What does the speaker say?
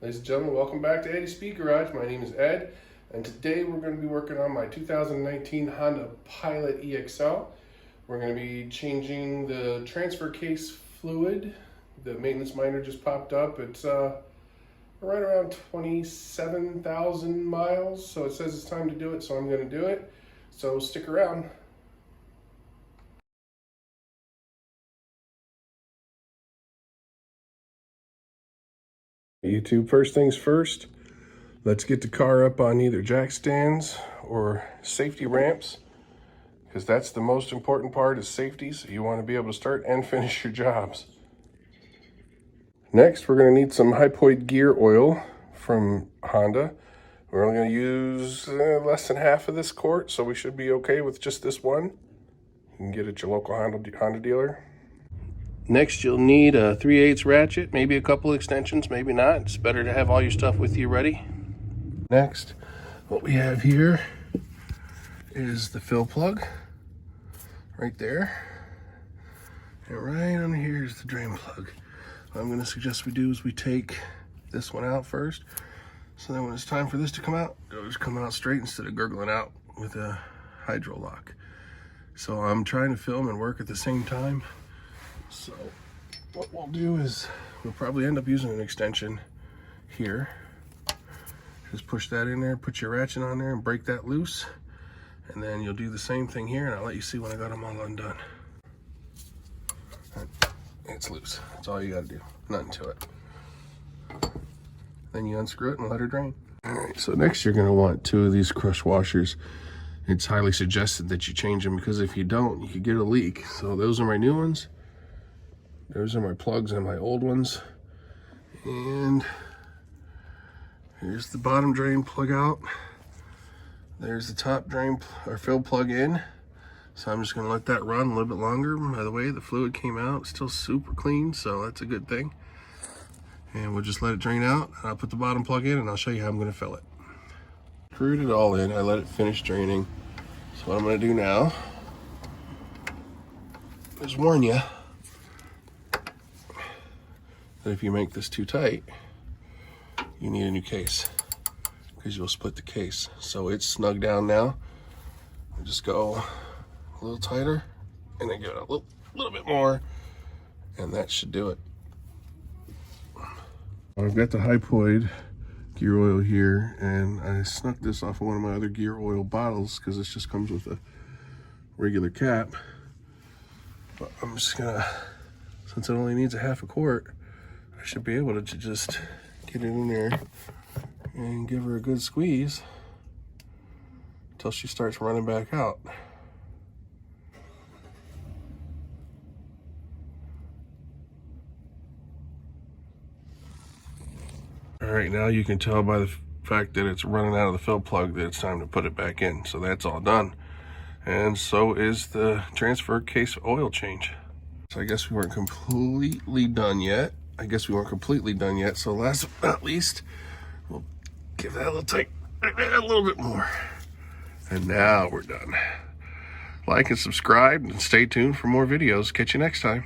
Ladies and gentlemen, welcome back to Eddie's Speed Garage. My name is Ed, and today we're going to be working on my 2019 Honda Pilot EXL. We're going to be changing the transfer case fluid. The maintenance miner just popped up. It's right around 27,000 miles, so it says it's time to do it, so I'm going to do it. So stick around. YouTube, first things first, let's get the car up on either jack stands or safety ramps, because that's the most important part, is safety, so you want to be able to start and finish your jobs. Next, we're going to need some hypoid gear oil from Honda. We're only going to use less than half of this quart, so we should be okay with just this one. You can get it at your local Honda dealer. Next, you'll need a 3/8 ratchet, maybe a couple extensions, maybe not. It's better to have all your stuff with you ready. Next, what we have here is the fill plug, right there. And right under here is the drain plug. What I'm gonna suggest we do is we take this one out first, so then when it's time for this to come out, it'll just come out straight instead of gurgling out with a hydro lock. So I'm trying to film and work at the same time. So what we'll do is we'll probably end up using an extension here. Just push that in there, put your ratchet on there and break that loose. And then you'll do the same thing here, and I'll let you see when I got them all undone. It's loose. That's all you gotta do. Nothing to it. Then you unscrew it and let her drain. All right, so next you're gonna want 2 of these crush washers. It's highly suggested that you change them, because if you don't, you could get a leak. So those are my new ones. Those are my plugs and my old ones. And here's the bottom drain plug out. There's the top drain or fill plug in. So I'm just gonna let that run a little bit longer. By the way, the fluid came out still super clean, so that's a good thing. And we'll just let it drain out. I'll put the bottom plug in and I'll show you how I'm gonna fill it. Screwed it all in, I let it finish draining. So what I'm gonna do now is warn you that if you make this too tight, you need a new case, because you'll split the case. So it's snug down now. I just go a little tighter and then give it a little bit more, and that should do it. I've got the hypoid gear oil here, and I snuck this off of one of my other gear oil bottles because this just comes with a regular cap. But I'm just gonna, since it only needs a half a quart, I should be able to just get it in there and give her a good squeeze until she starts running back out. All right, now you can tell by the fact that it's running out of the fill plug that it's time to put it back in. So that's all done. And so is the transfer case oil change. So I guess we weren't completely done yet. So last but not least, we'll give that a little tight, a little bit more. And now we're done. Like and subscribe and stay tuned for more videos. Catch you next time.